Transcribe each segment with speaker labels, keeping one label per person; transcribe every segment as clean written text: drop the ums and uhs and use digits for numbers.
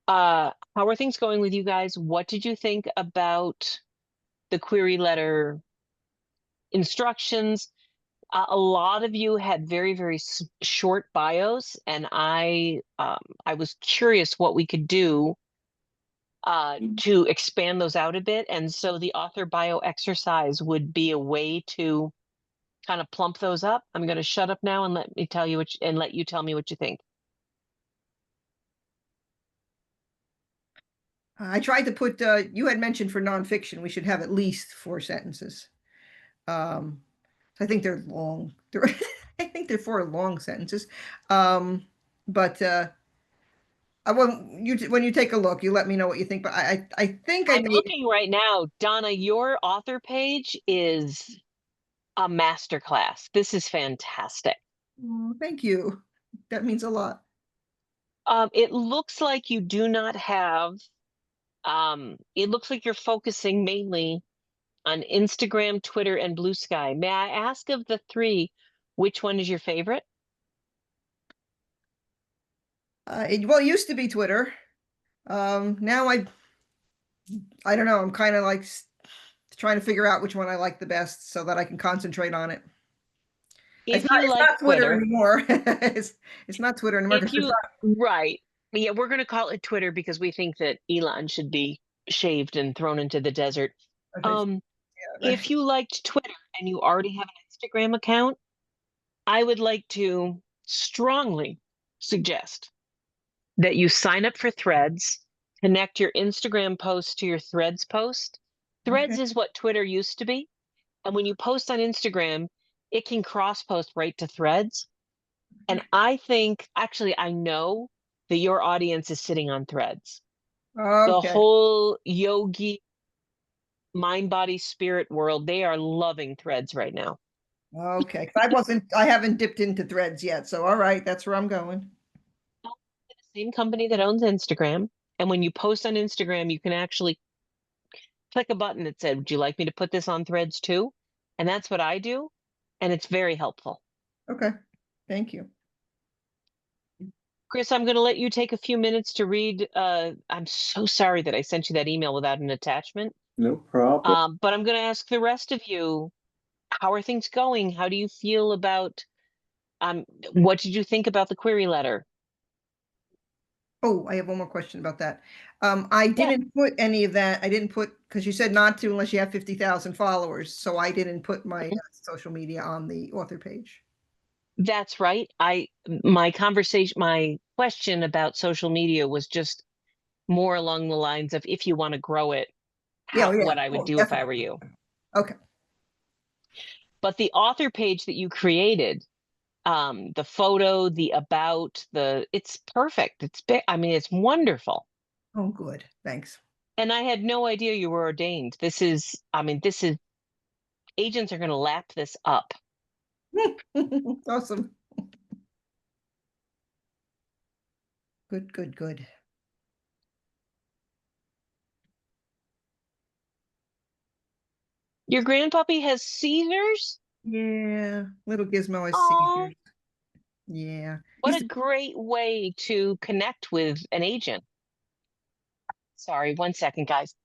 Speaker 1: How are things going with you guys? What did you think about the query letter instructions? A lot of you had very short bios, and I was curious what we could do to expand those out a bit. And so the author bio exercise would be a way to kind of plump those up. I'm going to shut up now and let me tell you and let you tell me what you think.
Speaker 2: I tried to put, you had mentioned for nonfiction, we should have at least 4 sentences. Um, I think they're long. I think they're 4 long sentences. Um, but I won't, when you take a look, you let me know what you think. But I think I
Speaker 1: I'm
Speaker 2: made it.
Speaker 1: looking right now, Donna, your author page is a masterclass. This is fantastic.
Speaker 2: Oh, thank you. That means a lot.
Speaker 1: It looks like you do not have, it looks like you're focusing mainly on Instagram, Twitter, and Blue Sky. May I ask of the three, which one is your favorite?
Speaker 2: Well, it used to be Twitter. Now I don't know. I'm kind of like trying to figure out which one I like the best so that I can concentrate on it.
Speaker 1: If you
Speaker 2: It's
Speaker 1: like
Speaker 2: not Twitter
Speaker 1: Twitter,
Speaker 2: anymore. It's not Twitter anymore
Speaker 1: if
Speaker 2: because it's
Speaker 1: you,
Speaker 2: not.
Speaker 1: right. Yeah, we're going to call it Twitter because we think that Elon should be shaved and thrown into the desert.
Speaker 2: Okay.
Speaker 1: Um,
Speaker 2: Yeah, right.
Speaker 1: if you liked Twitter and you already have an Instagram account, I would like to strongly suggest that you sign up for Threads, connect your Instagram post to your Threads post.
Speaker 2: Okay.
Speaker 1: Threads is what Twitter used to be. And when you post on Instagram, it can cross post right to Threads. And I think, actually, I know that your audience is sitting on Threads. The
Speaker 2: Okay.
Speaker 1: whole yogi, mind, body, spirit world, they are loving Threads right now.
Speaker 2: Okay. 'Cause I haven't dipped into Threads yet. So, all right. That's where I'm going.
Speaker 1: The same company that owns Instagram. And when you post on Instagram, you can actually click a button that said, would you like me to put this on Threads too? And that's what I do. And it's very helpful.
Speaker 2: Okay. Thank you.
Speaker 1: Chris, I'm going to let you take a few minutes to read. I'm so sorry that I sent you that email without an attachment.
Speaker 3: No problem.
Speaker 1: But I'm going to ask the rest of you, how are things going? How do you feel about, what did you think about the query letter?
Speaker 2: Oh, I have one more question about that. I
Speaker 1: Yeah,
Speaker 2: didn't put any of that. I didn't put, because you said not to unless you have 50,000 followers. So I didn't put my social media on the author page.
Speaker 1: that's right. My question about social media was just more along the lines of if you want to grow it,
Speaker 2: Yeah, oh, yeah.
Speaker 1: what I would
Speaker 2: Oh,
Speaker 1: do if I were
Speaker 2: definitely.
Speaker 1: you.
Speaker 2: Okay.
Speaker 1: But the author page that you created, the photo, the about, it's perfect. It's big. I mean, it's wonderful.
Speaker 2: Oh, good. Thanks.
Speaker 1: And I had no idea you were ordained. This is agents are going to lap this up.
Speaker 2: Awesome. Good, good, good.
Speaker 1: Your grandpuppy has Caesars.
Speaker 2: Yeah. Little Gizmo has
Speaker 1: Oh,
Speaker 2: seizures. Yeah.
Speaker 1: what a great way to connect with an agent. Sorry, 1 second, guys.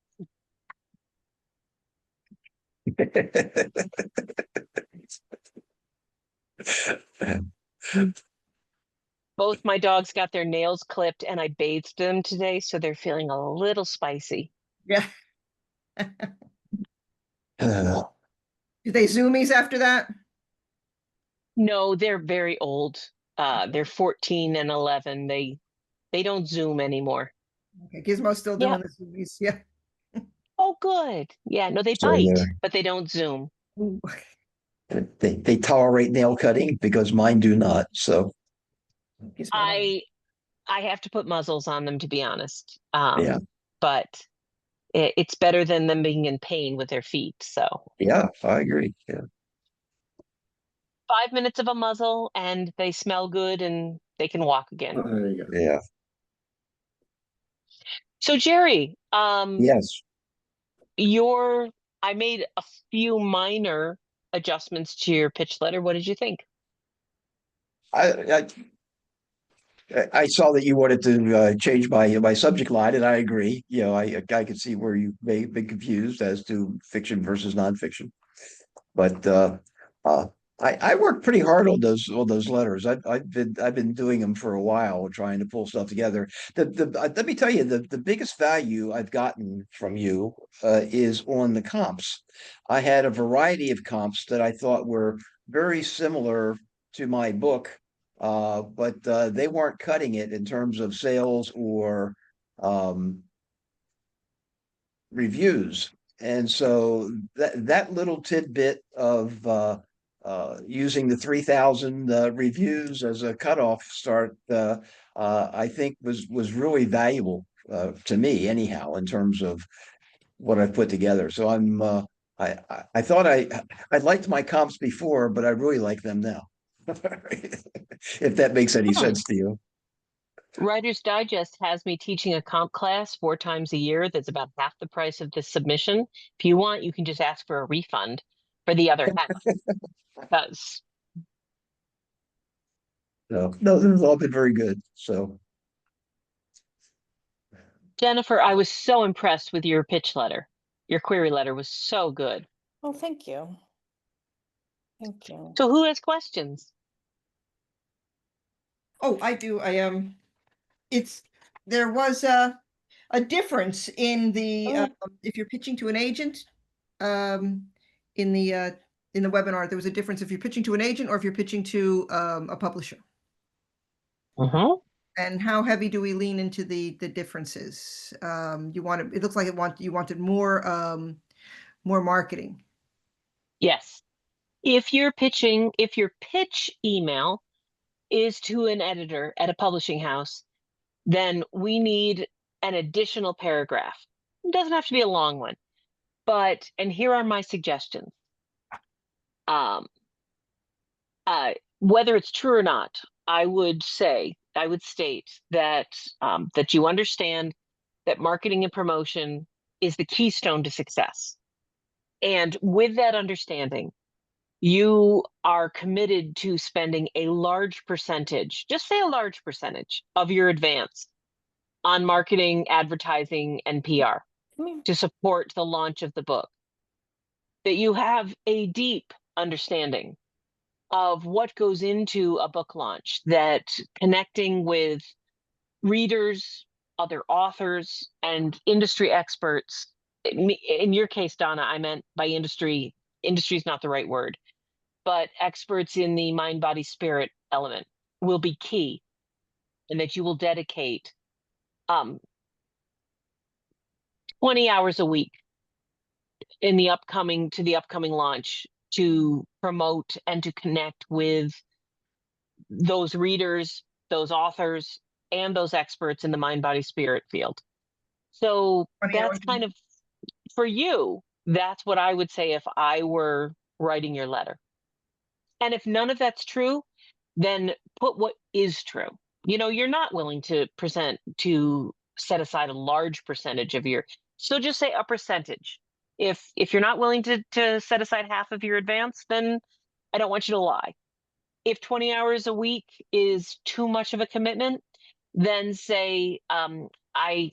Speaker 1: Both my dogs got their nails clipped and I bathed them today, so they're feeling a little spicy.
Speaker 2: Yeah.
Speaker 3: Uh,
Speaker 2: Did they zoomies after that?
Speaker 1: No, they're very old. They're 14 and 11. They don't Zoom anymore.
Speaker 2: Okay. Gizmo's still
Speaker 1: Yeah.
Speaker 2: doing the zoomies. Yeah.
Speaker 1: Oh, good. Yeah, no, they
Speaker 3: so
Speaker 1: bite, but they don't Zoom.
Speaker 2: Ooh.
Speaker 3: they tolerate nail cutting because mine do not. So
Speaker 2: Gizmo.
Speaker 1: I I have to put muzzles on them to be honest.
Speaker 3: yeah,
Speaker 1: But it's better than them being in pain with their feet. So
Speaker 3: yeah, I agree. Yeah.
Speaker 1: 5 minutes of a muzzle and they smell good and they can walk again.
Speaker 3: There you go. Yeah.
Speaker 1: So Jerry,
Speaker 3: Yes.
Speaker 1: your I made a few minor adjustments to your pitch letter. What did you think?
Speaker 3: I I saw that you wanted to change my subject line, and I agree. I could see where you may have been confused as to fiction versus nonfiction. But uh, I worked pretty hard on those letters. I've been doing them for a while, trying to pull stuff together. Let me tell you, the biggest value I've gotten from you is on the comps. I had a variety of comps that I thought were very similar to my book, but they weren't cutting it in terms of sales or um, reviews. And so that little tidbit of using the 3,000 reviews as a cutoff start, I think was really valuable to me, anyhow, in terms of what I've put together. So I thought I liked my comps before, but I really like them now. If that makes any
Speaker 1: Hmm.
Speaker 3: sense to you.
Speaker 1: Writer's Digest has me teaching a comp class 4 times a year that's about half the price of this submission. If you want, you can just ask for a refund for the other half. Because
Speaker 3: So no, this has all been very good. So
Speaker 1: Jennifer, I was so impressed with your pitch letter. Your query letter was so good.
Speaker 4: Well, thank you. Thank you.
Speaker 1: So who has questions?
Speaker 2: Oh, I do. It's there was a difference in the
Speaker 4: Oh.
Speaker 2: if you're pitching to an agent, um, in the webinar, there was a difference if you're pitching to an agent or if you're pitching to a publisher.
Speaker 1: Mm-hmm.
Speaker 2: And how heavy do we lean into the differences? You want it looks like you wanted more marketing.
Speaker 1: Yes. If your pitch email is to an editor at a publishing house, then we need an additional paragraph. It doesn't have to be a long one, and here are my suggestions. Um, whether it's true or not, I would state that you understand that marketing and promotion is the keystone to success. And with that understanding, you are committed to spending a large percentage, just say a large percentage of your advance on marketing, advertising, and PR
Speaker 4: Come here.
Speaker 1: to support the launch of the book. That you have a deep understanding of what goes into a book launch, that connecting with readers, other authors, and industry experts. In your case, Donna, I meant by industry is not the right word, but experts in the mind, body, spirit element will be key, and that you will dedicate 20 hours a week in the upcoming launch to promote and to connect with those readers, those authors, and those experts in the mind, body, spirit field. So
Speaker 2: 20
Speaker 1: that's
Speaker 2: hours.
Speaker 1: kind of, for you, that's what I would say if I were writing your letter. And if none of that's true, then put what is true. You're not willing to set aside a large percentage of your, so just say a percentage. If you're not willing to set aside half of your advance, then I don't want you to lie. If 20 hours a week is too much of a commitment, then say, I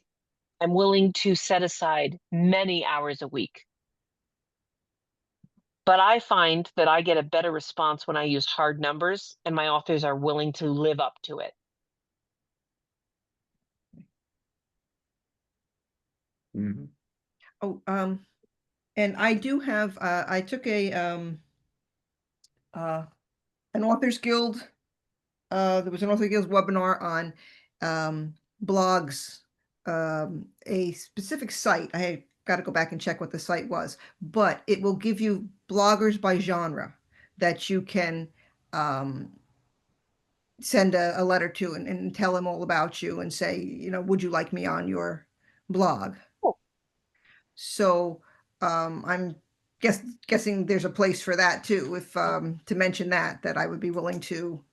Speaker 1: am willing to set aside many hours a week. But I find that I get a better response when I use hard numbers and my authors are willing to live up to it.
Speaker 3: mhm.
Speaker 2: Oh, and I do have I took an Authors Guild. There was an Authors Guild webinar on blogs, a specific site. I had got to go back and check what the site was, but it will give you bloggers by genre that you can send a letter to and tell them all about you and say, would you like me on your blog?
Speaker 1: Cool.
Speaker 2: So I'm guessing there's a place for that too. If to mention that I would be willing to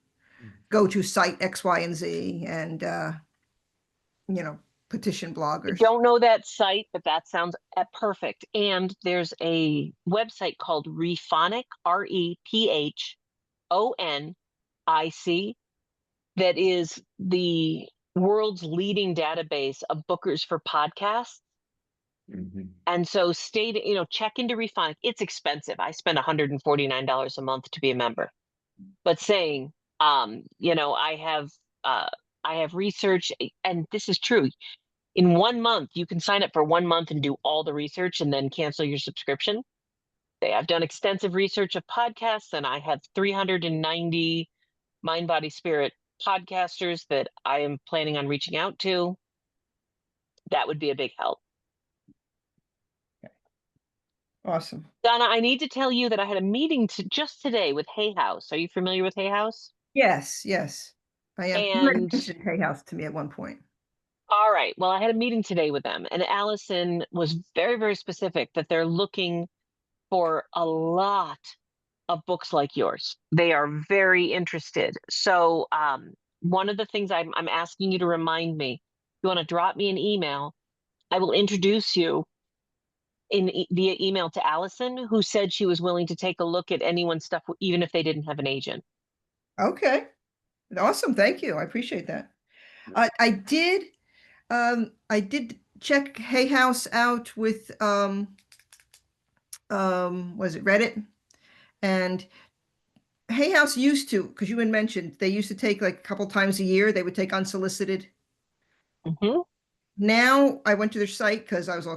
Speaker 2: go to site X, Y, and Z and petition
Speaker 1: I
Speaker 2: bloggers.
Speaker 1: don't know that site, but that sounds perfect. And there's a website called Rephonic, RePhonic, that is the world's leading database of bookers for podcasts.
Speaker 3: Mhm.
Speaker 1: And so check into Refonic. It's expensive. I spend $149 a month to be a member. But saying, I have research, and this is true. In 1 month, you can sign up for 1 month and do all the research and then cancel your subscription. I've done extensive research of podcasts, and I have 390 Mind, Body, Spirit podcasters that I am planning on reaching out to. That would be a big help.
Speaker 2: Awesome.
Speaker 1: Donna, I need to tell you that I had a meeting just today with Hay House. Are you familiar with Hay House?
Speaker 2: Yes, yes. I am. You had
Speaker 1: And
Speaker 2: mentioned Hay House to me at one point.
Speaker 1: all right. Well, I had a meeting today with them, and Allison was very, very specific that they're looking for a lot of books like yours. They are very interested. So, one of the things I'm asking you to remind me, you want to drop me an email, I will introduce you via email to Allison, who said she was willing to take a look at anyone's stuff, even if they didn't have an agent.
Speaker 2: Okay. Awesome. Thank you. I appreciate that. I did check Hay House out with was it Reddit? And Hay House used to, because you had mentioned they used to take like a couple times a year, they would take unsolicited.
Speaker 1: Mm-hmm.
Speaker 2: Now I went to their site because I was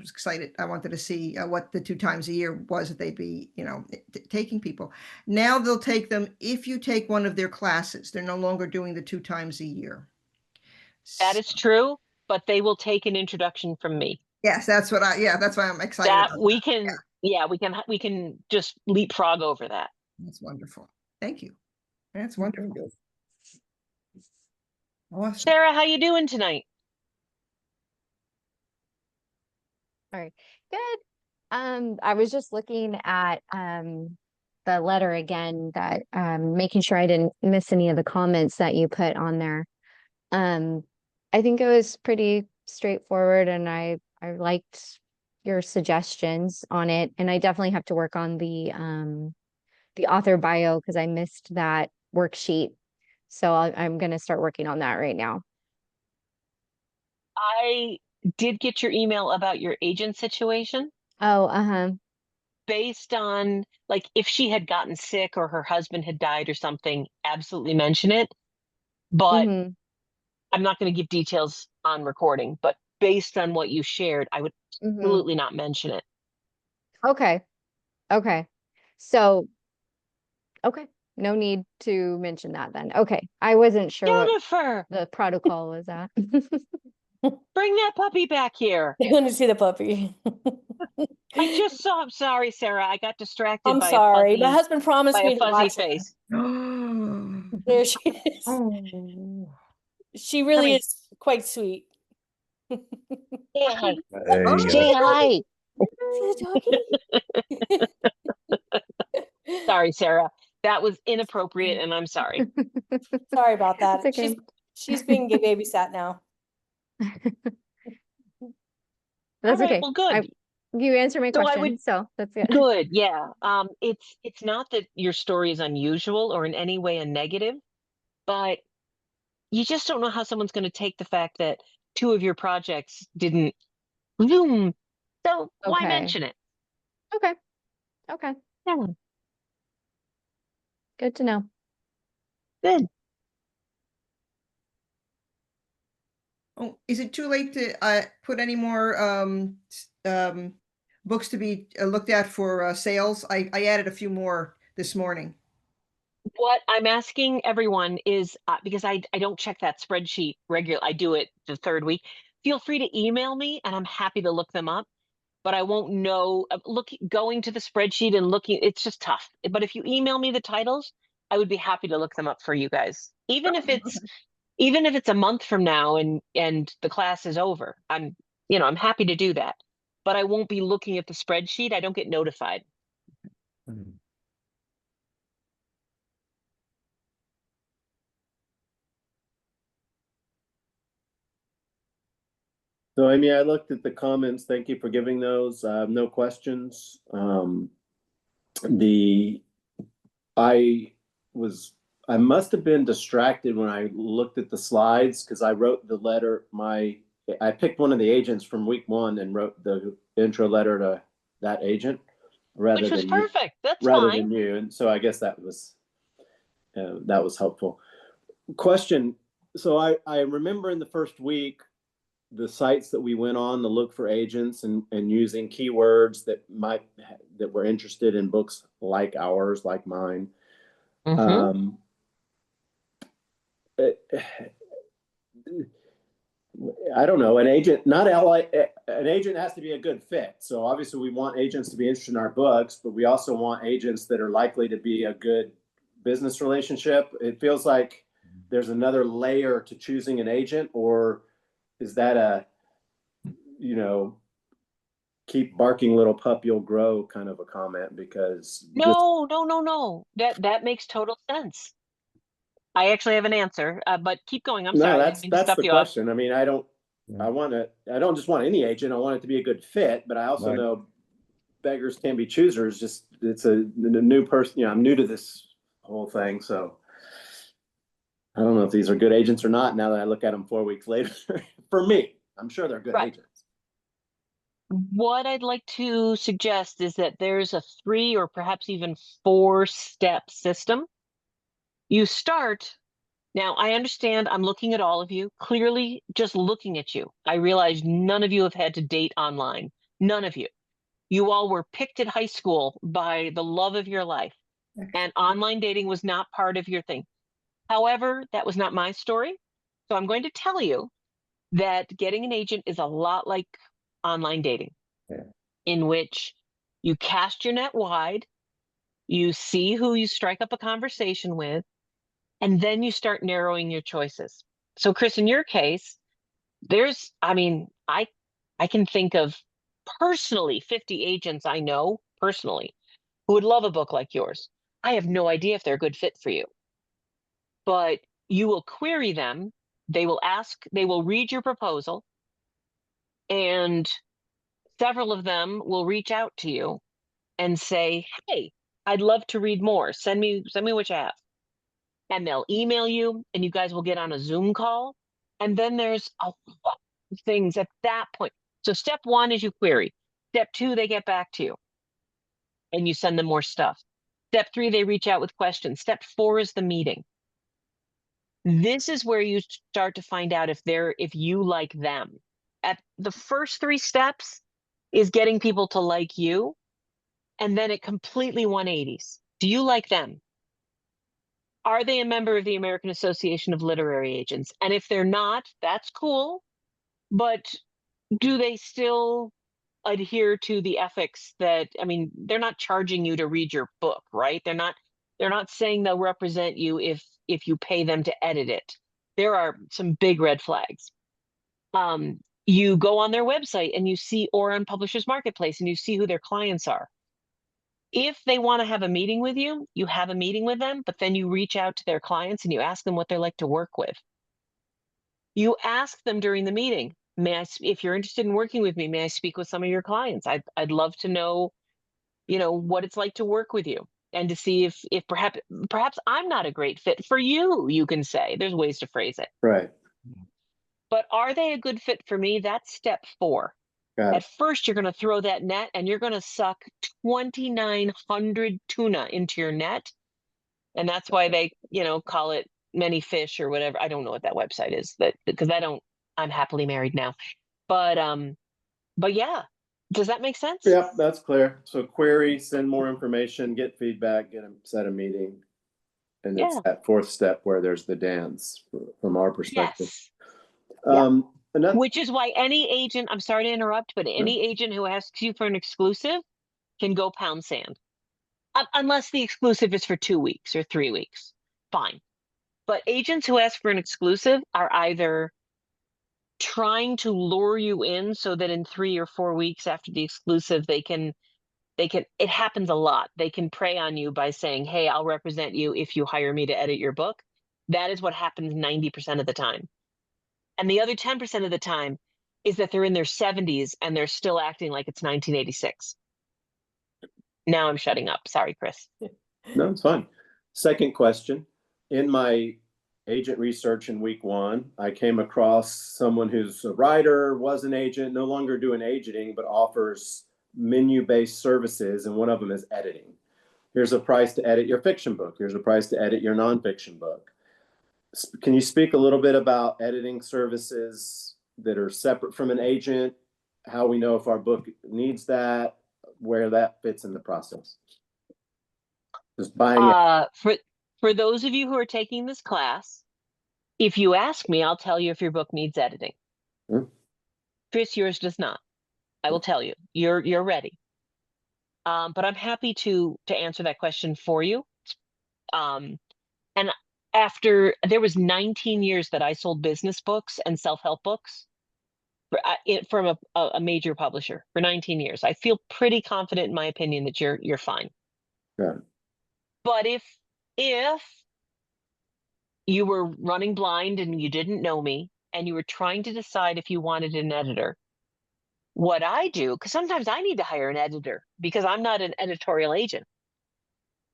Speaker 2: excited. I wanted to see what the 2 times a year was that they'd be, taking people. Now they'll take them if you take one of their classes. They're no longer doing the 2 times a year.
Speaker 1: That is true, but they will take an introduction from me.
Speaker 2: Yes, that's what that's why I'm excited
Speaker 1: That
Speaker 2: about
Speaker 1: we
Speaker 2: that.
Speaker 1: can, we can just leapfrog over that.
Speaker 2: That's wonderful. Thank you. That's
Speaker 3: Mhm.
Speaker 2: wonderful. Awesome.
Speaker 1: Sarah, how you doing tonight?
Speaker 5: All right, good. I was just looking at the letter again, that making sure I didn't miss any of the comments that you put on there. I think it was pretty straightforward, and I liked your suggestions on it, and I definitely have to work on the author bio because I missed that worksheet. So I'm going to start working on that right now.
Speaker 1: I did get your email about your agent situation.
Speaker 5: Oh,
Speaker 1: Based on, like, if she had gotten sick or her husband had died or something, absolutely mention it. But
Speaker 5: mm-hmm.
Speaker 1: I'm not going to give details on recording. But based on what you shared, I would
Speaker 5: Mm-hmm.
Speaker 1: absolutely not mention it.
Speaker 5: Okay. Okay. So, okay. No need to mention that then. Okay. I wasn't sure what
Speaker 1: Jennifer,
Speaker 5: the protocol was at.
Speaker 1: bring that puppy back here.
Speaker 4: I want to see the puppy.
Speaker 1: I just saw. I'm sorry, Sarah. I got distracted
Speaker 4: I'm
Speaker 1: by
Speaker 4: sorry.
Speaker 1: a
Speaker 4: My
Speaker 1: fuzzy,
Speaker 4: husband promised
Speaker 1: by
Speaker 4: me
Speaker 1: a
Speaker 4: to
Speaker 1: fuzzy
Speaker 4: watch her.
Speaker 1: face.
Speaker 4: There she is.
Speaker 2: Oh.
Speaker 4: She really
Speaker 1: Honey.
Speaker 4: is quite sweet.
Speaker 1: Say hi.
Speaker 3: There you
Speaker 1: Say
Speaker 3: go.
Speaker 1: hi.
Speaker 4: See the doggy?
Speaker 1: Sorry, Sarah. That was inappropriate, and I'm sorry.
Speaker 4: Sorry about that.
Speaker 5: It's okay.
Speaker 4: She's being babysat now.
Speaker 5: That's
Speaker 1: All right,
Speaker 5: okay.
Speaker 1: well, good.
Speaker 5: You answered my
Speaker 1: So I
Speaker 5: question,
Speaker 1: would-
Speaker 5: so that's good.
Speaker 1: Good, yeah. It's not that your story is unusual or in any way a negative, but you just don't know how someone's going to take the fact that 2 of your projects didn't bloom. So why
Speaker 5: Okay.
Speaker 1: mention it?
Speaker 5: Okay. Okay.
Speaker 1: Yeah,
Speaker 5: Good to know.
Speaker 1: good.
Speaker 2: Oh, is it too late to put any more books to be looked at for sales? I added a few more this morning.
Speaker 1: What I'm asking everyone is, because I don't check that spreadsheet regularly, I do it the 3rd week. Feel free to email me and I'm happy to look them up, but I won't know, going to the spreadsheet and looking, it's just tough. But if you email me the titles, I would be happy to look them up for you guys. Even if it's a month from now and the class is over, I'm happy to do that, but I won't be looking at the spreadsheet. I don't get notified.
Speaker 3: Mhm.
Speaker 6: So, I mean, I looked at the comments. Thank you for giving those. No questions. I was I must have been distracted when I looked at the slides because I wrote the letter. I picked one of the agents from week 1 and wrote the intro letter to that agent rather
Speaker 1: Which was
Speaker 6: than you.
Speaker 1: perfect. That's
Speaker 6: Rather
Speaker 1: fine.
Speaker 6: than you, and so I guess that was helpful. Question. So I remember in the first week the sites that we went on to look for agents and using keywords that were interested in books like ours, like mine.
Speaker 1: Mhm.
Speaker 6: I don't know, an agent, not an agent has to be a good fit. So obviously we want agents to be interested in our books, but we also want agents that are likely to be a good business relationship. It feels like there's another layer to choosing an agent, or is that a, keep barking little pup, you'll grow kind of a comment? Because
Speaker 1: No. That makes total sense. I actually have an answer, but keep going. I'm sorry. I didn't mean to
Speaker 6: that's
Speaker 1: stop
Speaker 6: the
Speaker 1: you off.
Speaker 6: question. I mean, I don't just want any agent. I want it to be a good fit, but I also
Speaker 3: Right.
Speaker 6: know beggars can be choosers. Just it's a new person. I'm new to this whole thing, so I don't know if these are good agents or not. Now that I look at them 4 weeks later, for me, I'm sure they're good
Speaker 1: Right.
Speaker 6: agents.
Speaker 1: What I'd like to suggest is that there's a 3 or perhaps even 4-step system. You start. Now, I understand I'm looking at all of you, clearly just looking at you. I realize none of you have had to date online. None of you. You all were picked at high school by the love of your life, and online dating was not part of your thing. However, that was not my story. So I'm going to tell you that getting an agent is a lot like online dating,
Speaker 3: Yeah.
Speaker 1: in which you cast your net wide, you see who you strike up a conversation with, and then you start narrowing your choices. So, Chris, in your case, I can think of personally 50 agents I know personally who would love a book like yours. I have no idea if they're a good fit for you, but you will query them. They will read your proposal, and several of them will reach out to you and say, "Hey, I'd love to read more. Send me what you have." And they'll email you, and you guys will get on a Zoom call. And then there's a lot of things at that point. So step 1 is you query. Step 2, they get back to you and you send them more stuff. Step 3, they reach out with questions. Step 4 is the meeting. This is where you start to find out if you like them. At the first 3 steps is getting people to like you, and then it completely 180s. Do you like them? Are they a member of the American Association of Literary Agents? And if they're not, that's cool. But do they still adhere to the ethics that, I mean, they're not charging you to read your book, right? They're not saying they'll represent you if you pay them to edit it. There are some big red flags. You go on their website and you see, or on Publishers Marketplace, and you see who their clients are. If they want to have a meeting with you, you have a meeting with them, but then you reach out to their clients and you ask them what they're like to work with. You ask them during the meeting, if you're interested in working with me, may I speak with some of your clients? I'd love to know, what it's like to work with you, and to see if perhaps I'm not a great fit for you. You can say, there's ways to phrase it.
Speaker 6: Right.
Speaker 1: But are they a good fit for me? That's step 4.
Speaker 6: Got
Speaker 1: At
Speaker 6: it.
Speaker 1: first, you're going to throw that net and you're going to suck 2,900 tuna into your net. And that's why they, call it many fish or whatever. I don't know what that website is, because I'm happily married now. But yeah, does that make sense?
Speaker 6: Yep, that's clear. So query, send more information, get feedback, set a meeting. And it's
Speaker 1: Yeah.
Speaker 6: that 4th step where there's the dance from our perspective.
Speaker 1: Yes. Yeah.
Speaker 6: Another,
Speaker 1: Which is why any agent, I'm sorry to interrupt, but any agent who asks you for an exclusive can go pound sand. Unless the exclusive is for 2 weeks or 3 weeks. Fine. But agents who ask for an exclusive are either trying to lure you in so that in 3 or 4 weeks after the exclusive, it happens a lot. They can prey on you by saying, "Hey, I'll represent you if you hire me to edit your book." That is what happens 90% of the time. And the other 10% of the time is that they're in their 70s and they're still acting like it's 1986. Now I'm shutting up. Sorry, Chris.
Speaker 6: no, it's fine. Second question. in my agent research in week 1, I came across someone who's a writer, was an agent, no longer doing agenting, but offers menu-based services, and one of them is editing. Here's a price to edit your fiction book. Here's a price to edit your nonfiction book. Can you speak a little bit about editing services that are separate from an agent, how we know if our book needs that, where that fits in the process? Just buying it.
Speaker 1: For those of you who are taking this class, if you ask me, I'll tell you if your book needs editing. Chris, yours does not. I will tell you. You're ready. But I'm happy to answer that question for you. And after there was 19 years that I sold business books and self-help books from a major publisher for 19 years. I feel pretty confident in my opinion that you're fine.
Speaker 6: Yeah.
Speaker 1: But if you were running blind and you didn't know me and you were trying to decide if you wanted an editor, what I do, because sometimes I need to hire an editor because I'm not an editorial agent.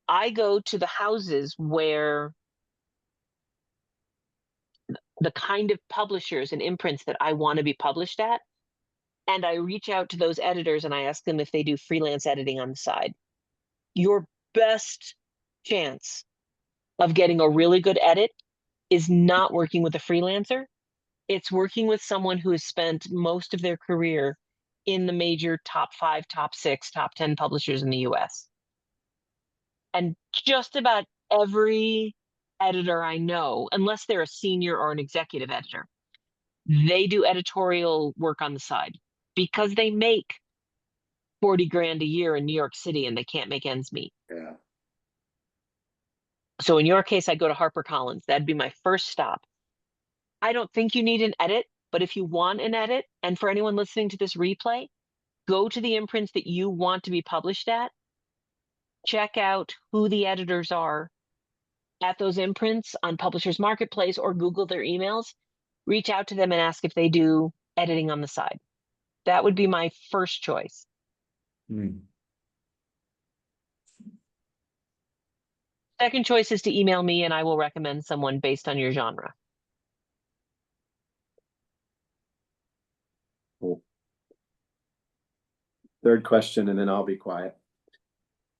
Speaker 1: I go to the houses where the kind of publishers and imprints that I want to be published at, and I reach out to those editors and I ask them if they do freelance editing on the side. Your best chance of getting a really good edit is not working with a freelancer. It's working with someone who has spent most of their career in the major top 5, top 6, top 10 publishers in the US. And just about every editor I know, unless they're a senior or an executive editor, they do editorial work on the side because they make 40 grand a year in New York City and they can't make ends meet.
Speaker 3: Yeah.
Speaker 1: So in your case, I go to HarperCollins. That'd be my first stop. I don't think you need an edit, but if you want an edit, and for anyone listening to this replay, go to the imprints that you want to be published at, check out who the editors are at those imprints on Publishers Marketplace or Google their emails, reach out to them and ask if they do editing on the side. That would be my first choice. Second choice is to email me and I will recommend someone based on your genre.
Speaker 6: Cool. Third question, and then I'll be quiet.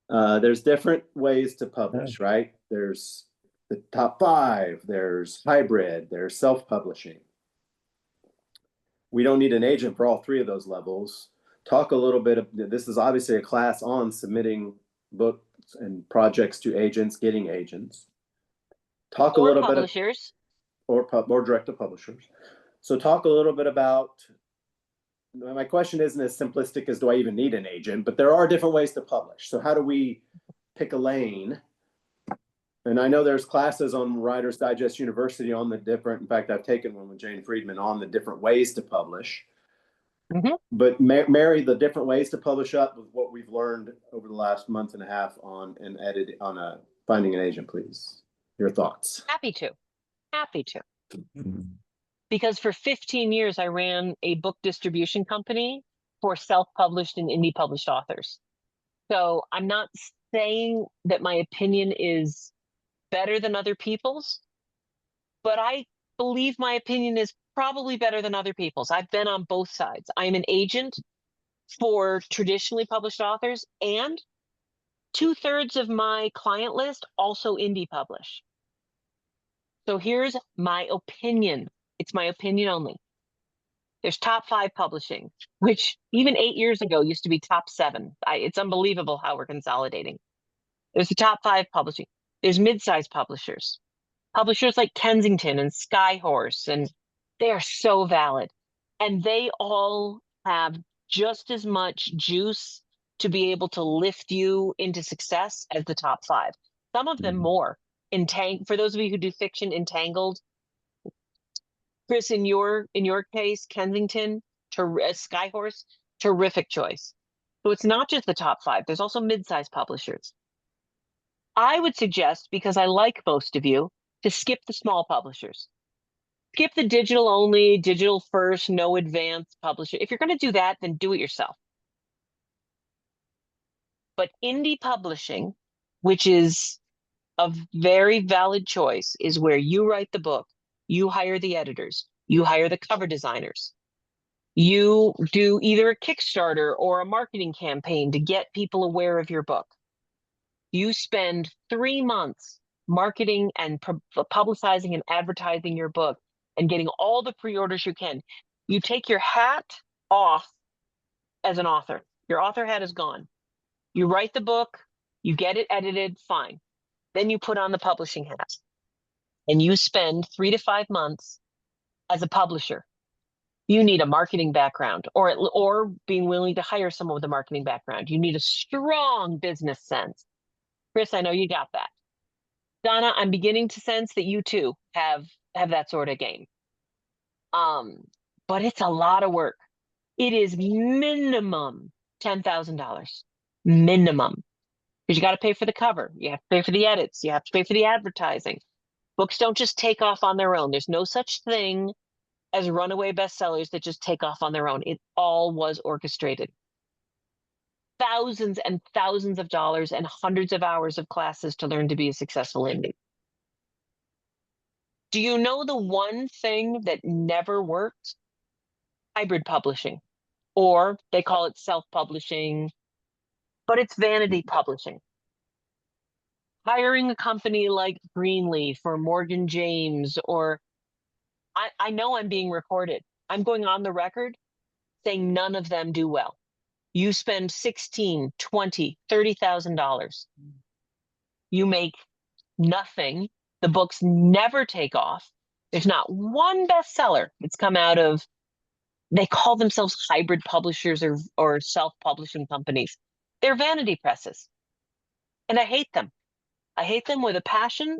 Speaker 6: There's different ways to publish, right? There's the top 5, there's hybrid, there's self-publishing. We don't need an agent for all 3 of those levels. Talk a little bit this is obviously a class on submitting books and projects to agents, getting agents. Talk a little bit
Speaker 1: publishers.
Speaker 6: Or direct to publishers. So talk a little bit about, my question isn't as simplistic as do I even need an agent, but there are different ways to publish. So how do we pick a lane? And I know there's classes on Writer's Digest University on the different, in fact, I've taken one with Jane Friedman on the different ways to publish. But marry the different ways to publish up with what we've learned over the last month and a half on finding an agent, please. Your thoughts.
Speaker 1: Happy to. Because for 15 years, I ran a book distribution company for self-published and indie published authors. So I'm not saying that my opinion is better than other people's, but I believe my opinion is probably better than other people's. I've been on both sides. I'm an agent for traditionally published authors, and 2/3 of my client list also indie publish. So here's my opinion. It's my opinion only. There's top 5 publishing, which even 8 years ago used to be top 7. It's unbelievable how we're consolidating. There's the top 5 publishing. There's mid-sized publishers like Kensington and Skyhorse, and they are so valid. And they all have just as much juice to be able to lift you into success as the top 5. Some of them more. For those of you who do fiction, Entangled. Chris, in your case, Kensington, Skyhorse, terrific choice. So it's not just the top 5. There's also mid-sized publishers. I would suggest, because I like most of you, to skip the small publishers. Skip the digital only, digital first, no advanced publisher. If you're going to do that, then do it yourself. But indie publishing, which is a very valid choice is where you write the book, you hire the editors, you hire the cover designers, you do either a Kickstarter or a marketing campaign to get people aware of your book. You spend 3 months marketing and publicizing and advertising your book and getting all the pre-orders you can. You take your hat off as an author. Your author hat is gone. You write the book, you get it edited, fine. Then you put on the publishing hat and you spend 3 to 5 months as a publisher. You need a marketing background or being willing to hire someone with a marketing background. You need a strong business sense. Chris, I know you got that. Donna, I'm beginning to sense that you too have that sort of game. But it's a lot of work. It is minimum $10,000. Minimum. Because you got to pay for the cover. You have to pay for the edits. You have to pay for the advertising. Books don't just take off on their own. There's no such thing as runaway bestsellers that just take off on their own. It all was orchestrated. Thousands and thousands of dollars and hundreds of hours of classes to learn to be a successful indie. Do you know the one thing that never worked? Hybrid publishing, or they call it self-publishing, but it's vanity publishing. Hiring a company like Greenleaf or Morgan James, or I know I'm being recorded. I'm going on the record saying none of them do well. You spend $16,000, $20,000, $30,000. You make nothing. The books never take off. There's not one bestseller that's come out of, they call themselves hybrid publishers or self-publishing companies. They're vanity presses. And I hate them. I hate them with a passion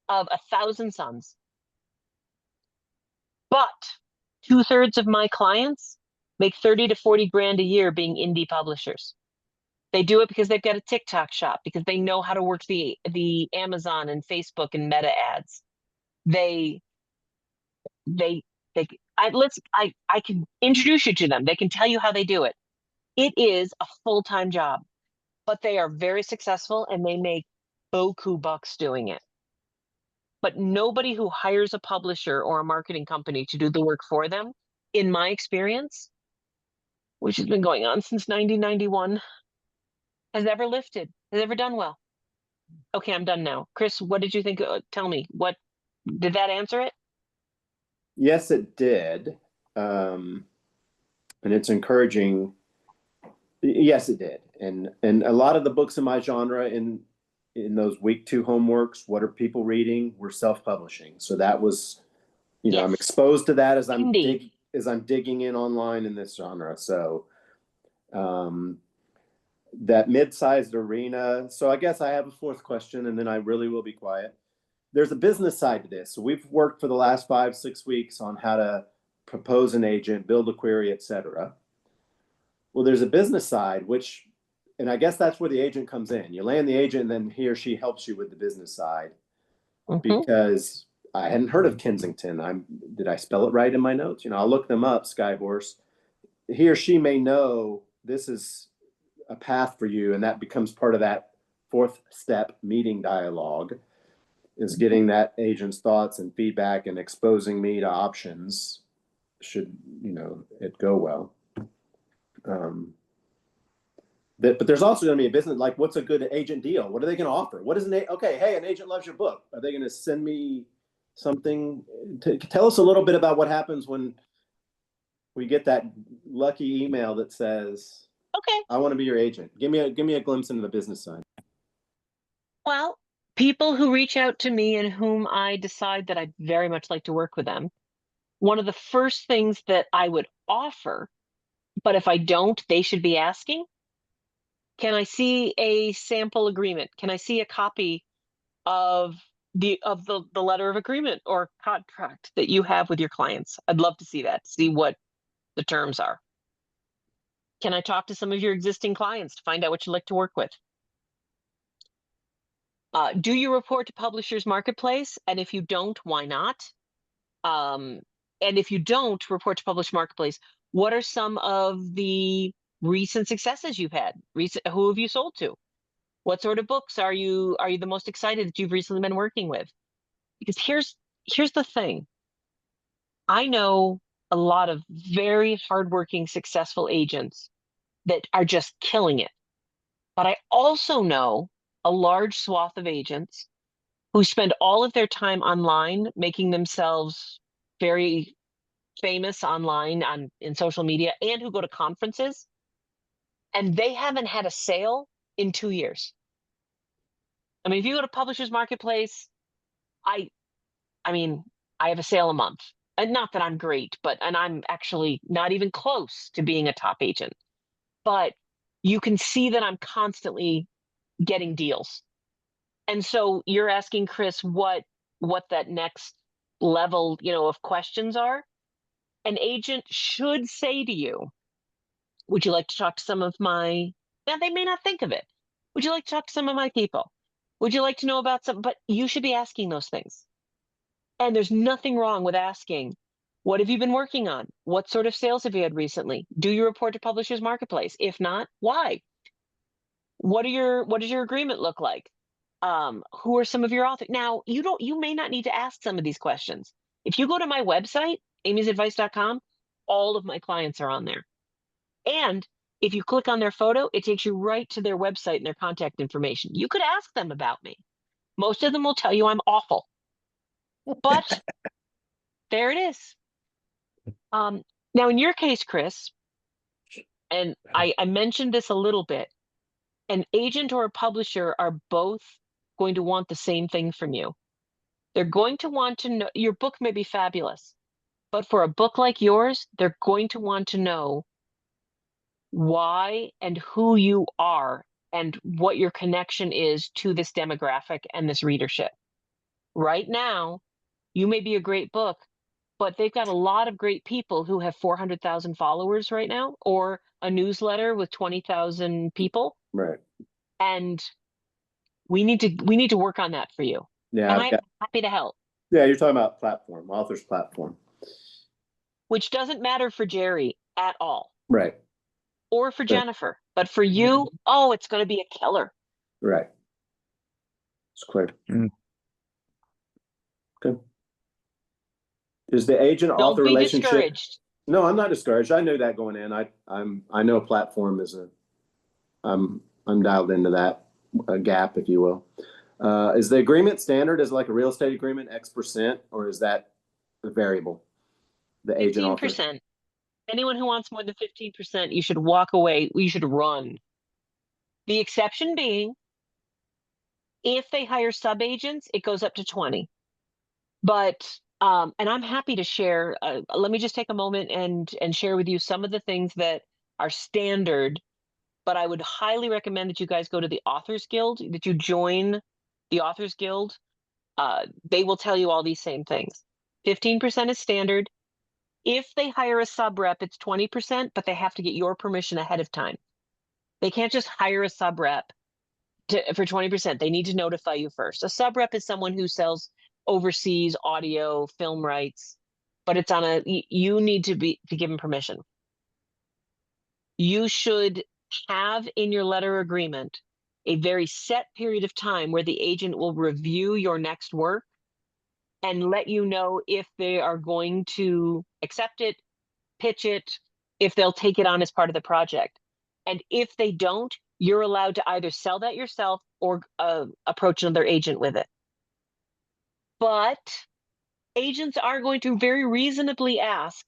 Speaker 1: of 1,000 suns. But 2/3 of my clients make 30 to 40 grand a year being indie publishers. They do it because they've got a TikTok shop, because they know how to work the Amazon and Facebook and Meta ads. I can introduce you to them. They can tell you how they do it. It is a full-time job, but they are very successful and they make beaucoup bucks doing it. But nobody who hires a publisher or a marketing company to do the work for them, in my experience, which has been going on since 1991, has ever lifted, has ever done well. Okay, I'm done now. Chris, what did you think? Tell me, did that answer it?
Speaker 6: Yes, it did. And it's encouraging. Yes, it did. And a lot of the books in my genre in those week 2 homeworks, what are people reading? We're self-publishing. So that was,
Speaker 1: Yes.
Speaker 6: I'm exposed to that as I'm
Speaker 1: Indeed.
Speaker 6: digging in online in this genre. So that mid-sized arena. So I guess I have a 4th question, and then I really will be quiet. There's a business side to this. So we've worked for the last 5-6 weeks on how to propose an agent, build a query, etc. Well, there's a business side, and I guess that's where the agent comes in. You land the agent, and then he or she helps you with the business side.
Speaker 1: Mm-hmm.
Speaker 6: Because I hadn't heard of Kensington. Did I spell it right in my notes? I'll look them up, Skyhorse. He or she may know this is a path for you, and that becomes part of that 4th step meeting dialogue, is getting that agent's thoughts and feedback and exposing me to options should, it go well. But there's also going to be a business, like, what's a good agent deal? What are they going to offer? What is an agent loves your book. Are they going to send me something? Tell us a little bit about what happens when we get that lucky email that says,
Speaker 1: Okay.
Speaker 6: I want to be your agent. Give me a glimpse into the business side.
Speaker 1: Well, people who reach out to me and whom I decide that I'd very much like to work with them, one of the first things that I would offer, but if I don't, they should be asking, can I see a sample agreement? Can I see a copy of the letter of agreement or contract that you have with your clients? I'd love to see that, see what the terms are. Can I talk to some of your existing clients to find out what you like to work with? Do you report to Publishers Marketplace? And if you don't, why not? And if you don't report to Publishers Marketplace, what are some of the recent successes you've had? Who have you sold to? What sort of books are you the most excited that you've recently been working with? Because here's the thing. I know a lot of very hardworking, successful agents that are just killing it. But I also know a large swath of agents who spend all of their time online making themselves very famous online in social media, and who go to conferences, and they haven't had a sale in 2 years. I mean, if you go to Publishers Marketplace, I I mean, I have a sale a month. And not that I'm great, and I'm actually not even close to being a top agent. But you can see that I'm constantly getting deals. And so you're asking Chris what that next level, of questions are. An agent should say to you, would you like to talk to some of my, now they may not think of it. Would you like to talk to some of my people? Would you like to know about some, but you should be asking those things. And there's nothing wrong with asking, what have you been working on? What sort of sales have you had recently? Do you report to Publishers Marketplace? If not, why? What does your agreement look like? Who are some of your authors? Now, you may not need to ask some of these questions. If you go to my website, amysadvice.com, all of my clients are on there. And if you click on their photo, it takes you right to their website and their contact information. You could ask them about me. Most of them will tell you I'm awful. But there it is. Now, in your case, Chris, and I mentioned this a little bit, an agent or a publisher are both going to want the same thing from you. They're going to want to know, your book may be fabulous, but for a book like yours, they're going to want to know why and who you are and what your connection is to this demographic and this readership. Right now, you may be a great book, but they've got a lot of great people who have 400,000 followers right now, or a newsletter with 20,000 people.
Speaker 6: Right.
Speaker 1: And we need to work on that for you.
Speaker 6: Yeah.
Speaker 1: And I'm happy to help.
Speaker 6: Yeah. You're talking about platform, author's platform.
Speaker 1: Which doesn't matter for Jerry at all.
Speaker 6: Right.
Speaker 1: Or for
Speaker 6: Right.
Speaker 1: Jennifer. But for you, oh, it's going to be a killer.
Speaker 6: Right. It's clear.
Speaker 3: Mm.
Speaker 6: Good. Is the agent
Speaker 1: Don't
Speaker 6: author
Speaker 1: be
Speaker 6: relationship?
Speaker 1: discouraged.
Speaker 6: No, I'm not discouraged. I knew that going in. I know platform is I'm dialed into that gap, if you will. Is the agreement standard as like a real estate agreement, X%, or is that a variable? The agent author.
Speaker 1: 15%. Anyone who wants more than 15%, you should walk away. You should run. The exception being, if they hire sub agents, it goes up to 20. But and I'm happy to share. Let me just take a moment and share with you some of the things that are standard. But I would highly recommend that you guys go to the Authors Guild, that you join the Authors Guild. They will tell you all these same things. 15% is standard. If they hire a sub rep, it's 20%, but they have to get your permission ahead of time. They can't just hire a sub rep for 20%. They need to notify you first. A sub rep is someone who sells overseas audio, film rights, but it's on you need to give them permission. You should have in your letter agreement a very set period of time where the agent will review your next work and let you know if they are going to accept it, pitch it, if they'll take it on as part of the project. And if they don't, you're allowed to either sell that yourself or approach another agent with it. But agents are going to very reasonably ask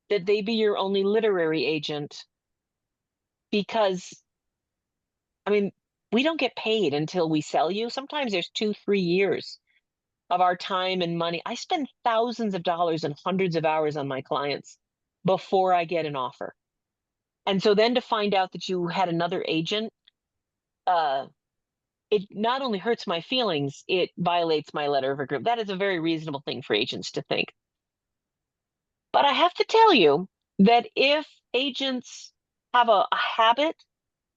Speaker 1: that they be your only literary agent, because, I mean, we don't get paid until we sell you. Sometimes there's 2-3 years of our time and money. I spend thousands of dollars and hundreds of hours on my clients before I get an offer. And so then to find out that you had another agent, it not only hurts my feelings, it violates my letter of agreement. That is a very reasonable thing for agents to think. But I have to tell you that if agents have a habit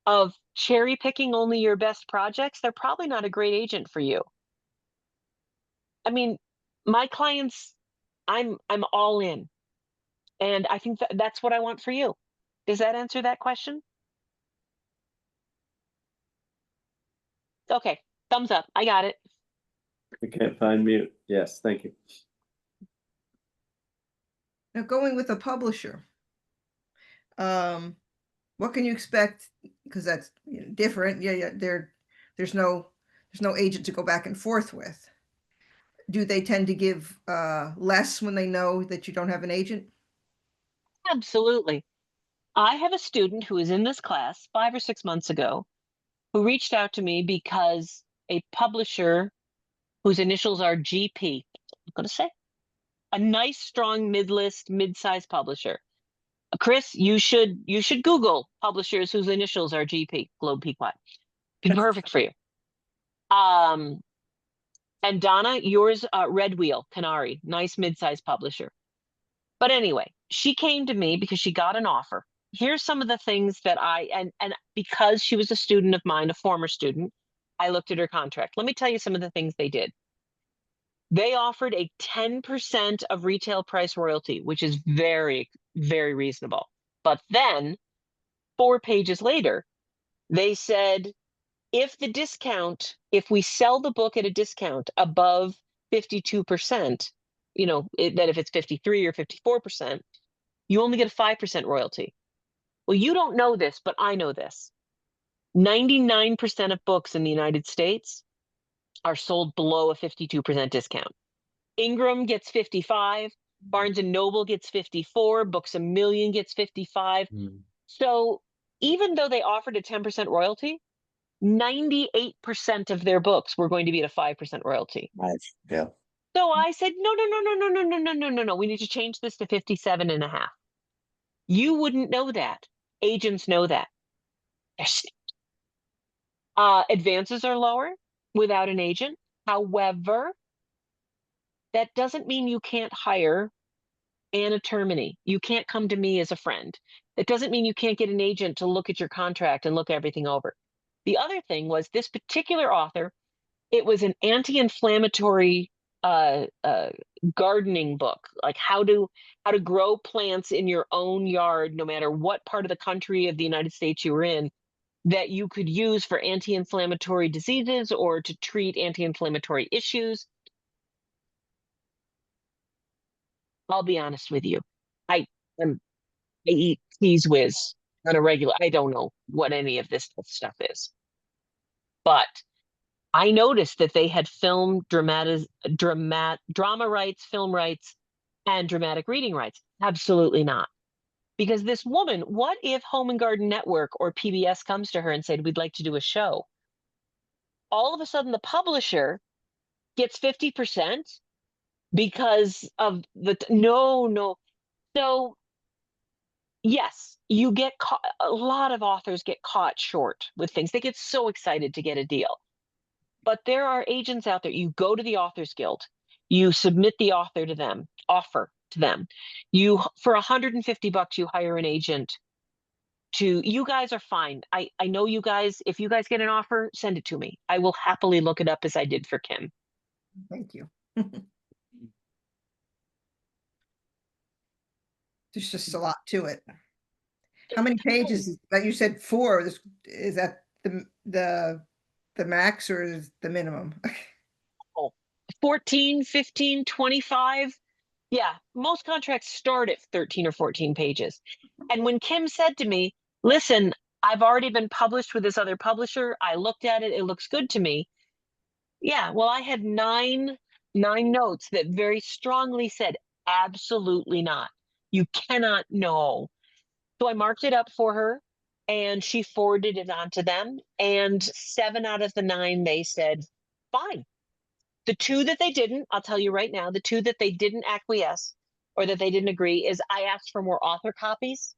Speaker 1: of cherry picking only your best projects, they're probably not a great agent for you. I mean, my clients, I'm all in. And I think that's what I want for you. Does that answer that question? Okay, thumbs up. I got it.
Speaker 6: I can't find mute. Yes, thank you.
Speaker 2: Now going with a publisher. What can you expect? Because that's different. Yeah, there's no agent to go back and forth with. Do they tend to give less when they know that you don't have an agent?
Speaker 1: Absolutely. I have a student who was in this class 5 or 6 months ago who reached out to me because a publisher whose initials are GP, I'm going to say, a nice, strong mid-sized publisher. Chris, you should Google publishers whose initials are GP, Globe Pequot. Be perfect for you. And Donna, yours, Red Wheel, Canary, nice mid-sized publisher. But anyway, she came to me because she got an offer. Here's some of the things that and because she was a student of mine, a former student, I looked at her contract. Let me tell you some of the things they did. They offered a 10% of retail price royalty, which is very, very reasonable. But then 4 pages later, they said, if we sell the book at a discount above 52%, that if it's 53 or 54%, you only get a 5% royalty. Well, you don't know this, but I know this. 99% of books in the United States are sold below a 52% discount. Ingram gets 55, Barnes and Noble gets 54, Books A Million gets 55. So even though they offered a 10% royalty, 98% of their books were going to be at a 5% royalty.
Speaker 3: Nice. Yeah.
Speaker 1: So I said, no. We need to change this to 57.5. You wouldn't know that. Agents know that. Advances are lower without an agent. However, that doesn't mean you can't hire an attorney. You can't come to me as a friend. That doesn't mean you can't get an agent to look at your contract and look everything over. The other thing was this particular author, it was an anti-inflammatory gardening book, like how to grow plants in your own yard, no matter what part of the country of the United States you were in, that you could use for anti-inflammatory diseases or to treat anti-inflammatory issues. I'll be honest with you. I eat Cheese Whiz on a regular. I don't know what any of this stuff is, but I noticed that they had drama rights, film rights, and dramatic reading rights. Absolutely not. Because this woman, what if Home and Garden Network or PBS comes to her and said, we'd like to do a show? All of a sudden, the publisher gets 50% because of no. So yes, you get caught. A lot of authors get caught short with things. They get so excited to get a deal. But there are agents out there. You go to the Authors Guild, you submit the offer to them. You, for $150, you hire an agent. You guys are fine. I know you guys. If you guys get an offer, send it to me. I will happily look it up as I did for Kim.
Speaker 2: Thank you. There's just a lot to it. How many pages? Like you said, 4. Is that the max or is the minimum?
Speaker 1: 14, 15, 25. Yeah, most contracts start at 13 or 14 pages. And when Kim said to me, listen, I've already been published with this other publisher. I looked at it. It looks good to me. Yeah, well, I had nine notes that very strongly said, absolutely not. You cannot know. So I marked it up for her and she forwarded it on to them. And 7 out of the 9, they said, fine. The 2 that they didn't, I'll tell you right now, the 2 that they didn't acquiesce or that they didn't agree is I asked for more author copies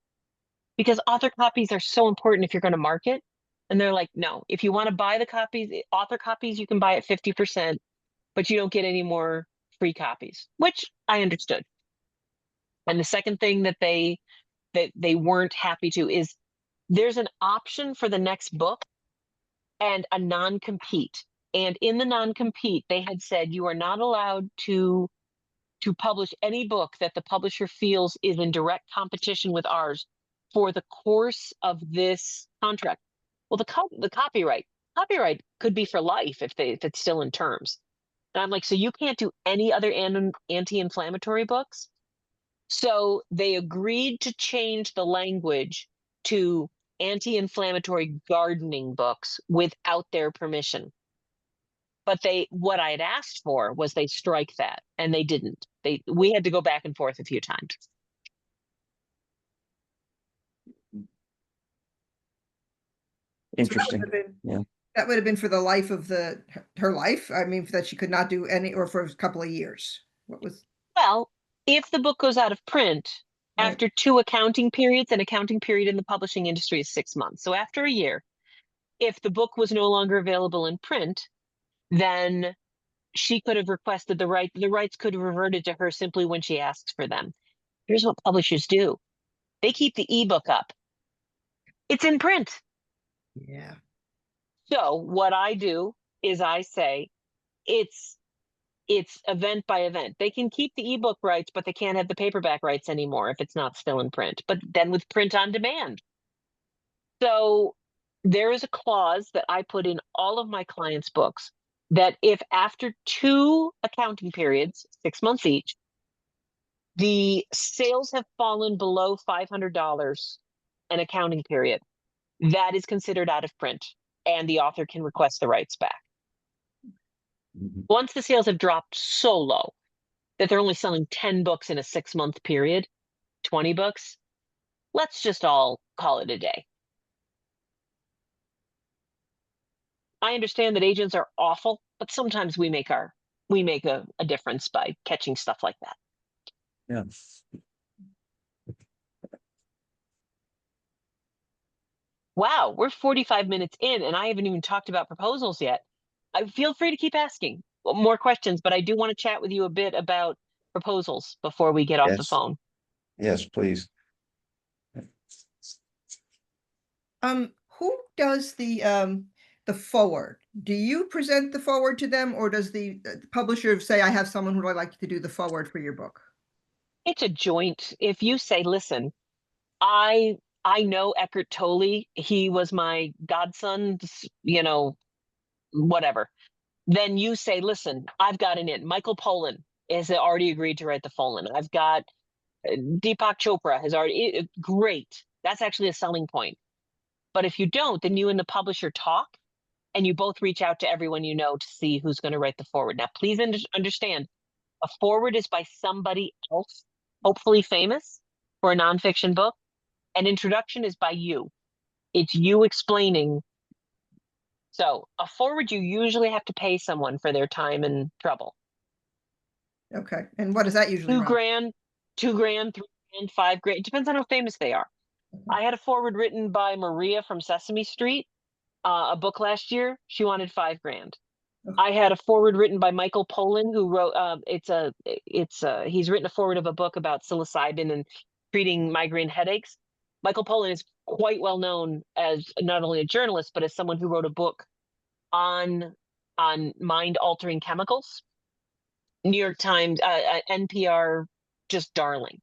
Speaker 1: because author copies are so important if you're going to market. And they're like, no, if you want to buy the copies, author copies, you can buy at 50%, but you don't get any more free copies, which I understood. And the second thing that they weren't happy to is there's an option for the next book and a non-compete. And in the non-compete, they had said you are not allowed to publish any book that the publisher feels is in direct competition with ours for the course of this contract. Well, the copyright copyright could be for life if it's still in terms. And I'm like, so you can't do any other anti-inflammatory books? So they agreed to change the language to anti-inflammatory gardening books without their permission. But what I had asked for was they strike that, and they didn't. We had to go back and forth a few times.
Speaker 3: Interesting.
Speaker 2: Yeah. That would have been for the life of her life. I mean, that she could not do any, or for a couple of years. What was?
Speaker 1: Well, if the book goes out of print
Speaker 2: Right.
Speaker 1: after 2 accounting periods, an accounting period in the publishing industry is 6 months. So after a year, if the book was no longer available in print, then she could have requested the rights could have reverted to her simply when she asks for them. Here's what publishers do. They keep the ebook up. It's in print.
Speaker 2: Yeah.
Speaker 1: So what I do is I say it's event by event. They can keep the ebook rights, but they can't have the paperback rights anymore if it's not still in print. But then with print on demand. So there is a clause that I put in all of my clients' books that if after 2 accounting periods, 6 months each, the sales have fallen below $500 an accounting period, that is considered out of print, and the author can request the rights back.
Speaker 3: Mhm.
Speaker 1: Once the sales have dropped so low that they're only selling 10 books in a 6-month period, 20 books, let's just all call it a day. I understand that agents are awful, but sometimes we make a difference by catching stuff like that.
Speaker 3: Yeah.
Speaker 1: Wow, we're 45 minutes in and I haven't even talked about proposals yet. I feel free to keep asking more questions, but I do want to chat with you a bit about proposals before we get off the
Speaker 3: Yes.
Speaker 1: phone.
Speaker 3: Yes, please.
Speaker 2: Who does the forward? Do you present the forward to them, or does the publisher say, I have someone who I'd like to do the forward for your book?
Speaker 1: It's a joint. If you say, listen, I know Eckhart Tolle, he was my godson, whatever. Then you say, listen, I've got an in. Michael Pollan has already agreed to write the Pollan. I've got Deepak Chopra has already, great. That's actually a selling point. But if you don't, then you and the publisher talk and you both reach out to everyone you know to see who's going to write the forward. Now, please understand, a forward is by somebody else, hopefully famous, for a nonfiction book. An introduction is by you. It's you explaining. So a forward, you usually have to pay someone for their time and trouble.
Speaker 2: Okay. And what does that usually run?
Speaker 1: $2,000, $2,000, $3,000, $5,000. It depends on how famous they are. I had a forward written by Maria from Sesame Street, a book last year. She wanted $5,000.
Speaker 2: Okay.
Speaker 1: I had a forward written by Michael Pollan, who wrote, he's written a forward of a book about psilocybin and treating migraine headaches. Michael Pollan is quite well known as not only a journalist, but as someone who wrote a book on mind altering chemicals. New York Times, NPR, just darling.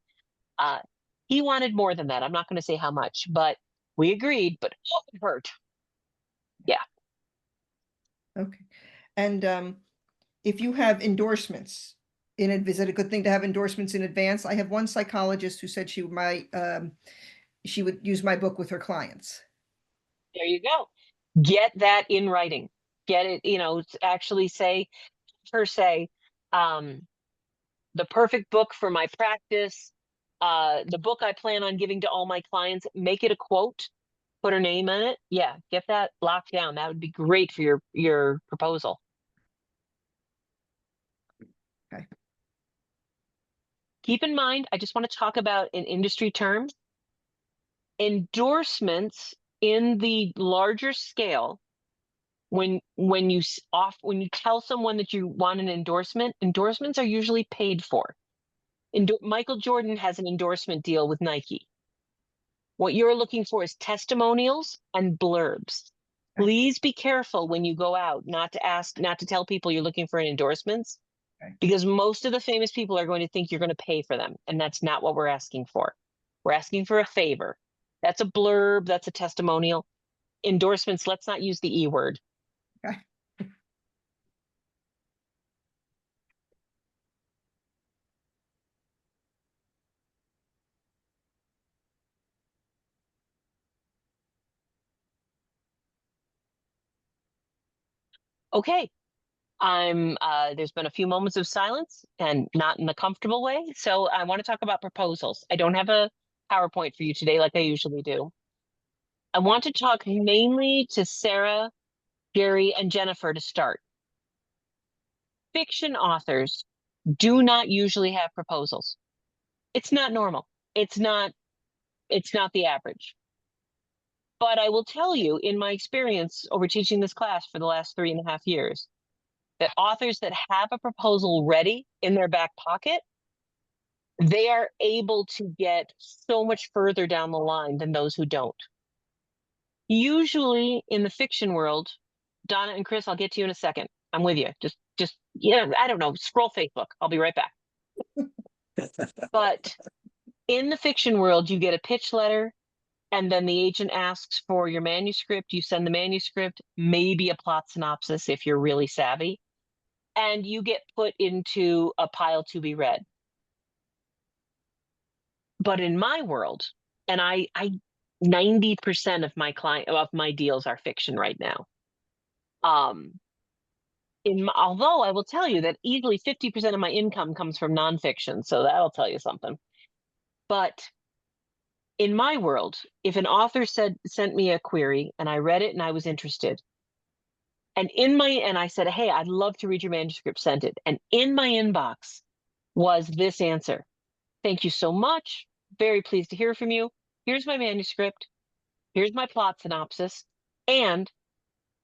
Speaker 1: He wanted more than that. I'm not going to say how much, but we agreed, but it hurt. Yeah.
Speaker 2: Okay. And if you have endorsements is it a good thing to have endorsements in advance? I have one psychologist who said she would use my book with her clients.
Speaker 1: There you go. Get that in writing. Get it, actually say, the perfect book for my practice, the book I plan on giving to all my clients, make it a quote, put her name in it. Yeah, get that locked down. That would be great for your proposal.
Speaker 2: Okay.
Speaker 1: Keep in mind, I just want to talk about in industry terms, endorsements in the larger scale. When you tell someone that you want an endorsement, endorsements are usually paid for. Michael Jordan has an endorsement deal with Nike. What you're looking for is testimonials and blurbs. Please be careful when you go out, not to tell people you're looking for endorsements, because most of the famous people are going to think you're going to pay for them, and that's not what we're asking for. We're asking for a favor. That's a blurb, that's a testimonial. Endorsements, let's not use the E word.
Speaker 2: Okay.
Speaker 1: Okay. There's been a few moments of silence and not in a comfortable way. So I want to talk about proposals. I don't have a PowerPoint for you today like I usually do. I want to talk mainly to Sarah, Gary, and Jennifer to start. Fiction authors do not usually have proposals. It's not normal. It's not the average. But I will tell you, in my experience over teaching this class for the last 3.5 years, that authors that have a proposal ready in their back pocket, they are able to get so much further down the line than those who don't. Usually in the fiction world, Donna and Chris, I'll get to you in a second. I'm with you. Just yeah, I don't know, scroll Facebook. I'll be right back. But in the fiction world, you get a pitch letter, and then the agent asks for your manuscript. You send the manuscript, maybe a plot synopsis if you're really savvy, and you get put into a pile to be read. But in my world, and I 90% of my deals are fiction right now. Although I will tell you that easily 50% of my income comes from nonfiction, so that'll tell you something. But in my world, if an author sent me a query and I read it and I was interested, and I said, hey, I'd love to read your manuscript, sent it, and in my inbox was this answer: thank you so much, very pleased to hear from you. Here's my manuscript, here's my plot synopsis, and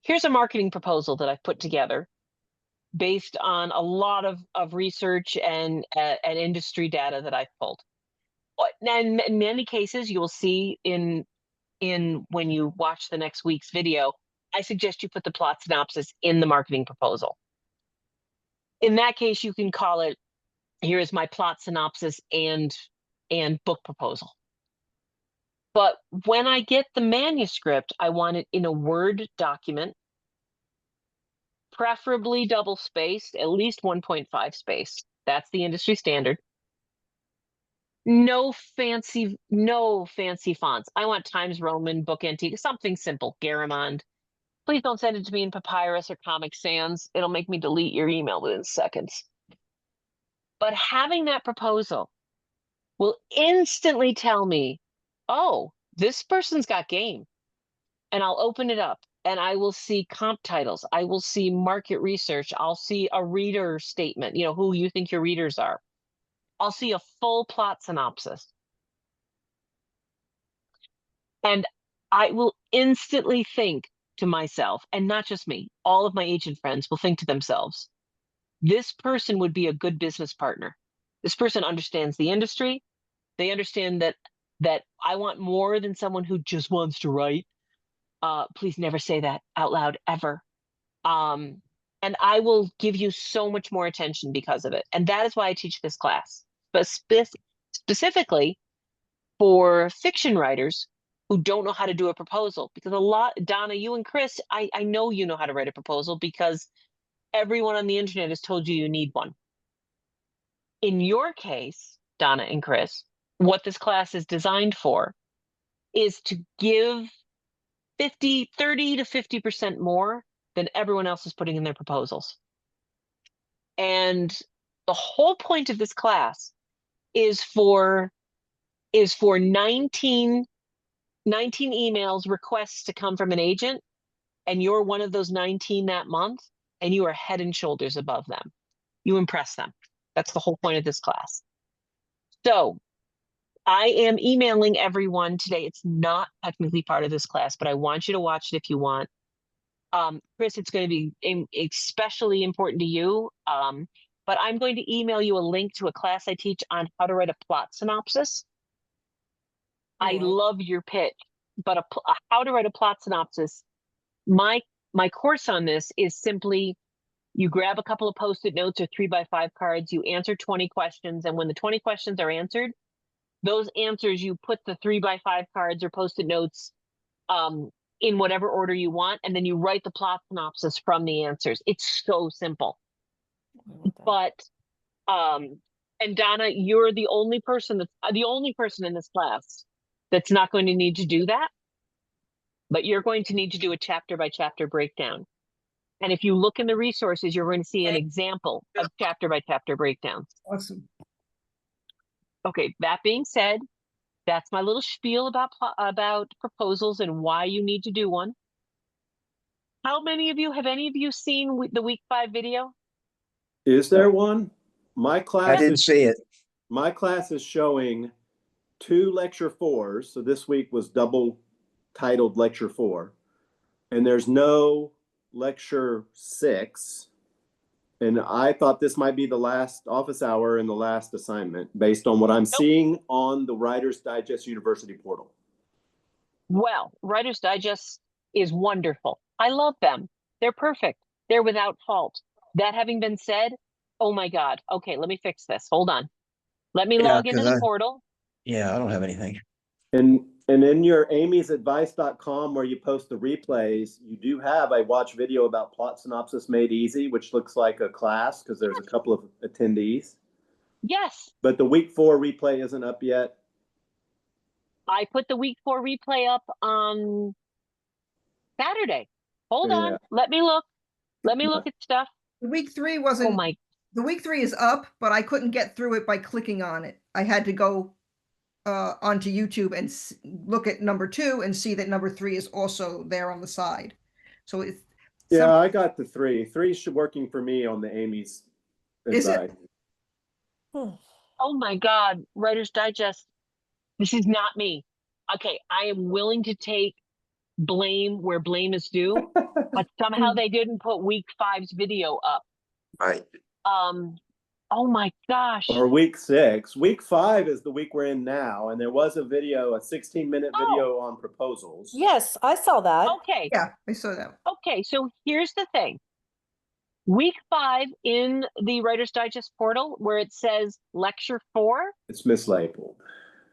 Speaker 1: here's a marketing proposal that I've put together based on a lot of research and industry data that I've pulled. And in many cases, you will see in when you watch the next week's video, I suggest you put the plot synopsis in the marketing proposal. In that case, you can call it, here is my plot synopsis and book proposal. But when I get the manuscript, I want it in a Word document, preferably double spaced, at least 1.5 space. That's the industry standard. No fancy fonts. I want Times Roman, Book Antique, something simple, Garamond. Please don't send it to me in Papyrus or Comic Sans. It'll make me delete your email within seconds. But having that proposal will instantly tell me, oh, this person's got game. And I'll open it up and I will see comp titles. I will see market research. I'll see a reader statement, who you think your readers are. I'll see a full plot synopsis. And I will instantly think to myself, and not just me, all of my agent friends will think to themselves, this person would be a good business partner. This person understands the industry. They understand that I want more than someone who just wants to write. Please never say that out loud, ever. And I will give you so much more attention because of it. And that is why I teach this class, but specifically for fiction writers who don't know how to do a proposal. Because Donna, you and Chris, I know you know how to write a proposal because everyone on the internet has told you need one. In your case, Donna and Chris, what this class is designed for is to give 30 to 50% more than everyone else is putting in their proposals. And the whole point of this class is for 19 emails, requests to come from an agent, and you're one of those 19 that month, and you are head and shoulders above them. You impress them. That's the whole point of this class. So I am emailing everyone today. It's not technically part of this class, but I want you to watch it if you want. Chris, it's going to be especially important to you, but I'm going to email you a link to a class I teach on how to write a plot synopsis. I love your pitch, but how to write a plot synopsis. My course on this is simply, you grab a couple of Post-it notes or 3x5 cards, you answer 20 questions, and when the 20 questions are answered, those answers, you put the 3x5 cards or Post-it notes in whatever order you want, and then you write the plot synopsis from the answers. It's so simple.
Speaker 4: I want that.
Speaker 1: But and Donna, you're the only person in this class that's not going to need to do that, but you're going to need to do a chapter by chapter breakdown. And if you look in the resources, you're going to see an example of chapter by chapter breakdowns.
Speaker 2: Awesome.
Speaker 1: Okay, that being said, that's my little spiel about proposals and why you need to do one. Have any of you seen the week 5 video?
Speaker 6: Is there one? My
Speaker 3: I
Speaker 6: class
Speaker 3: didn't
Speaker 6: is
Speaker 3: see it.
Speaker 6: my class is showing 2 lecture 4s. So this week was double titled lecture 4. And there's no lecture 6. And I thought this might be the last office hour and the last assignment based on what I'm seeing on the Writer's Digest University portal.
Speaker 1: Well, Writer's Digest is wonderful. I love them. They're perfect. They're without fault. That having been said, oh my God. Okay, let me fix this. Hold on. Let me
Speaker 3: Yeah,
Speaker 1: log into
Speaker 3: 'cause
Speaker 1: the portal.
Speaker 3: Yeah, I don't have anything.
Speaker 6: And in your amysadvice.com where you post the replays, you do have a watch video about plot synopsis made easy, which looks like a class because there's a couple of attendees.
Speaker 1: Yes,
Speaker 6: But the week 4 replay isn't up yet.
Speaker 1: I put the week 4 replay up on Saturday. Hold
Speaker 6: Yeah.
Speaker 1: on. Let me look. Let me look at stuff.
Speaker 2: The week 3
Speaker 1: Oh
Speaker 2: wasn't,
Speaker 1: my,
Speaker 2: the week 3 is up, but I couldn't get through it by clicking on it. I had to go onto YouTube and look at number 2 and see that number 3 is also there on the side. So it's
Speaker 6: Yeah, I got the 3. 3's working for me on the Amy's
Speaker 2: Is it?
Speaker 6: advice.
Speaker 1: oh my God. Writer's Digest. This is not me. Okay, I am willing to take blame where blame is due, but somehow they didn't put week 5's video up.
Speaker 3: Right.
Speaker 1: Oh my gosh.
Speaker 6: Or week 6. Week 5 is the week we're in now, and there was a video, a 16-minute video on proposals.
Speaker 4: Yes, I saw that.
Speaker 1: Okay.
Speaker 2: Yeah, I saw that.
Speaker 1: Okay, so here's the thing. Week 5 in the Writer's Digest portal where it says lecture 4,
Speaker 6: It's mislabeled.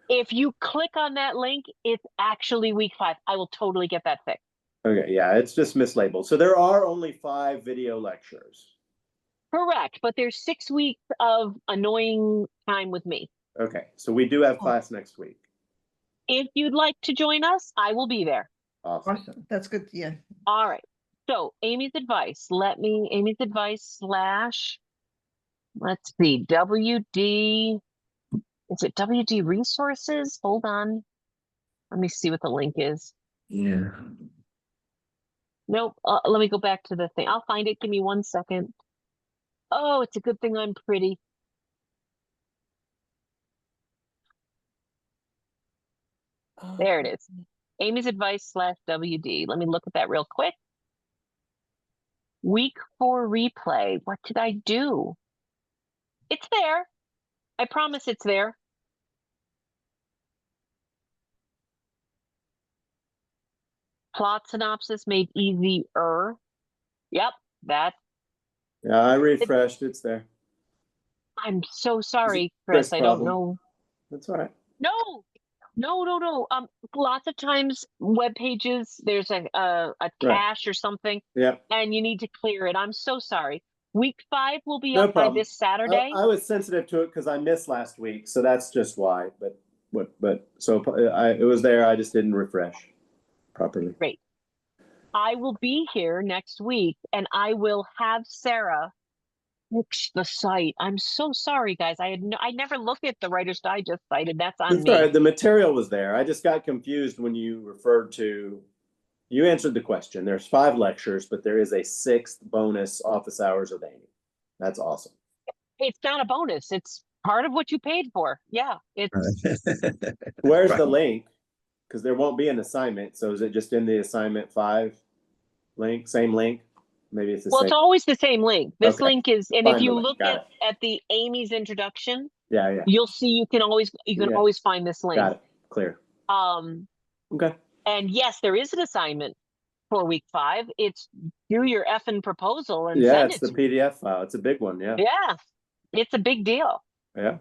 Speaker 1: if you click on that link, it's actually week 5. I will totally get that fixed.
Speaker 6: Okay, yeah, it's just mislabeled. So there are only 5 video lectures.
Speaker 1: Correct, but there's 6 weeks of annoying time with me.
Speaker 6: Okay, so we do have class next week.
Speaker 1: If you'd like to join us, I will be there.
Speaker 6: Awesome.
Speaker 2: Awesome. That's good. Yeah.
Speaker 1: All right. So Amy's advice. Amy's advice / let's see, WD. Is it WD resources? Hold on. Let me see what the link is.
Speaker 3: Yeah.
Speaker 1: Nope. Let me go back to the thing. I'll find it. Give me 1 second. Oh, it's a good thing I'm pretty. There it is. Amy's advice / WD. Let me look at that real quick. Week 4 replay. What did I do? It's there. I promise it's there. Plot synopsis made easier. Yep, that.
Speaker 6: Yeah, I refreshed. It's there.
Speaker 1: I'm so sorry, Chris. I don't
Speaker 6: problem?
Speaker 1: know.
Speaker 6: That's all right.
Speaker 1: No. Lots of times web pages, there's a cache or something,
Speaker 6: Yeah.
Speaker 1: and you need to clear it. I'm so sorry. Week 5 will be
Speaker 6: No
Speaker 1: up by
Speaker 6: problem.
Speaker 1: this Saturday.
Speaker 6: I was sensitive to it because I missed last week, so that's just why. But it was there. I just didn't refresh properly.
Speaker 1: Great. I will be here next week, and I will have Sarah fix the site. I'm so sorry, guys. I never looked at the Writer's Digest site, and that's on
Speaker 6: It's
Speaker 1: me.
Speaker 6: all right. The material was there. I just got confused when you referred to. You answered the question. There's 5 lectures, but there is a 6th bonus office hours with Amy. That's awesome.
Speaker 1: It's not a bonus. It's part of what you paid for. Yeah.
Speaker 6: Where's the
Speaker 3: Right.
Speaker 6: link? Because there won't be an assignment. So is it just in the assignment 5 link? Same link? Maybe it's the
Speaker 1: Well,
Speaker 6: same.
Speaker 1: it's always the same link. This
Speaker 6: Okay.
Speaker 1: link is, and
Speaker 6: Find
Speaker 1: if
Speaker 6: the
Speaker 1: you
Speaker 6: link.
Speaker 1: look
Speaker 6: Got
Speaker 1: at the Amy's introduction,
Speaker 6: Yeah.
Speaker 1: you'll see you can always
Speaker 6: Yeah.
Speaker 1: always find this link.
Speaker 6: Got it. Clear. Okay.
Speaker 1: And yes, there is an assignment for week 5. It's do your effing proposal and
Speaker 6: Yeah,
Speaker 1: send
Speaker 6: it's
Speaker 1: it
Speaker 6: the
Speaker 1: to me.
Speaker 6: PDF file. It's a big one. Yeah.
Speaker 1: Yeah, it's a big deal.
Speaker 6: Yeah.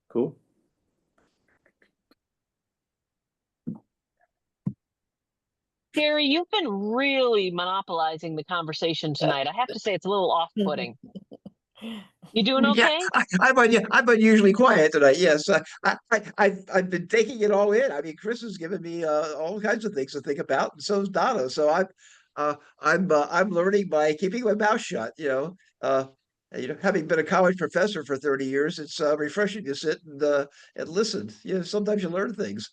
Speaker 6: Cool.
Speaker 1: Gary, you've been really monopolizing the conversation tonight. I have to say it's a little off-putting. You doing
Speaker 3: Yeah,
Speaker 1: okay?
Speaker 3: I'm unusually quiet tonight. Yes, I've been taking it all in. I mean, Chris has given me all kinds of things to think about, and so is Donna. So I'm learning by keeping my mouth shut. Having been a college professor for 30 years, it's refreshing to sit and listen. Sometimes you learn things.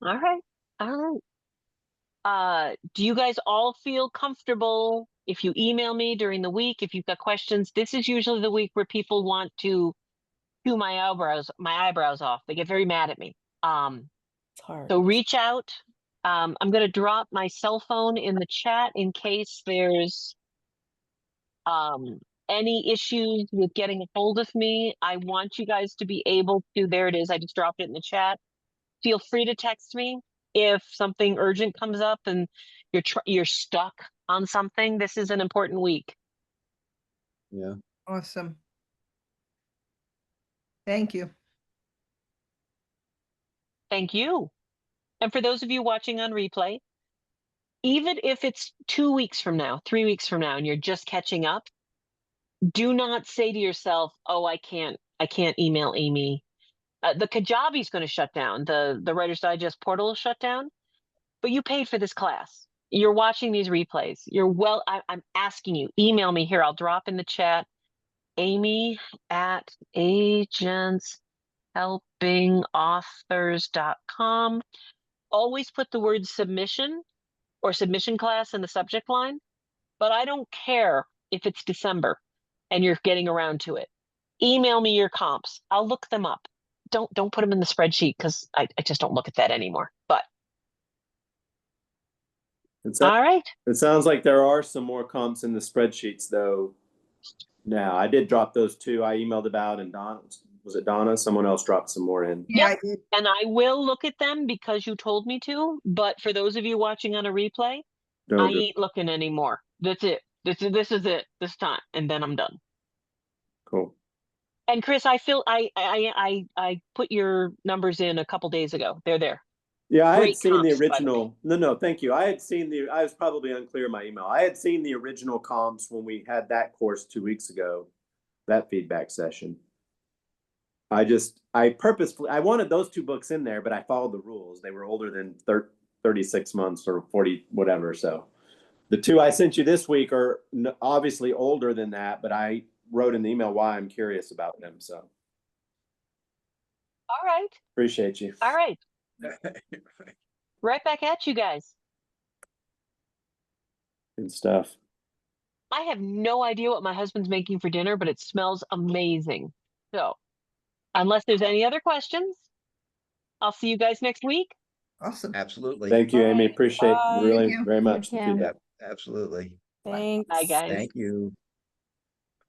Speaker 1: All right. All right. Do you guys all feel comfortable if you email me during the week, if you've got questions? This is usually the week where people want to do my eyebrows off. They get very mad at me.
Speaker 4: It's hard.
Speaker 1: So reach out. I'm going to drop my cell phone in the chat in case there's any issues with getting a hold of me. I want you guys to be able to, there it is. I just dropped it in the chat. Feel free to text me if something urgent comes up and you're stuck on something. This is an important week.
Speaker 3: Yeah.
Speaker 2: Awesome. Thank you.
Speaker 1: Thank you. And for those of you watching on replay, even if it's 2 weeks from now, 3 weeks from now, and you're just catching up, do not say to yourself, "Oh, I can't email Amy." The Kajabi's going to shut down. The Writer's Digest portal will shut down. But you paid for this class. You're watching these replays. I'm asking you, email me here. I'll drop in the chat, amy@agentshelpingauthors.com. Always put the word submission or submission class in the subject line, but I don't care if it's December and you're getting around to it. Email me your comps. I'll look them up. Don't put them in the spreadsheet because I just don't look at that anymore. But all right.
Speaker 6: It sounds like there are some more comps in the spreadsheets though. Now, I did drop those two I emailed about, and was it Donna? Someone else dropped some more in.
Speaker 2: Yeah,
Speaker 1: Yep. And I will look at them because you told me to. But for those of you watching on a replay, I ain't looking anymore. That's it. This is it this time, and then I'm done.
Speaker 6: Cool.
Speaker 1: And Chris, I feel I put your numbers in a couple days ago. They're there.
Speaker 6: Yeah, I
Speaker 1: Great
Speaker 6: had seen the
Speaker 1: comps, by the
Speaker 6: original. No, thank you. I was probably unclear in my email. I had seen the original comps when we had that course 2 weeks ago, that feedback session. I wanted those two books in there, but I followed the rules. They were older than 36 months or 40, whatever. So the two I sent you this week are obviously older than that, but I wrote in the email why I'm curious about them. So.
Speaker 1: All right.
Speaker 6: Appreciate you.
Speaker 1: All right. Right back at you guys.
Speaker 6: Good stuff.
Speaker 1: I have no idea what my husband's making for dinner, but it smells amazing. So, unless there's any other questions, I'll see you guys next week.
Speaker 2: Awesome.
Speaker 3: Absolutely.
Speaker 6: Thank you, Amy.
Speaker 4: Bye.
Speaker 6: Appreciate
Speaker 4: Bye.
Speaker 6: really
Speaker 2: Thank you.
Speaker 6: very much.
Speaker 5: Thank
Speaker 6: the
Speaker 5: you.
Speaker 6: feedback.
Speaker 3: Absolutely.
Speaker 4: Thanks.
Speaker 1: Bye, guys.
Speaker 3: Thank you.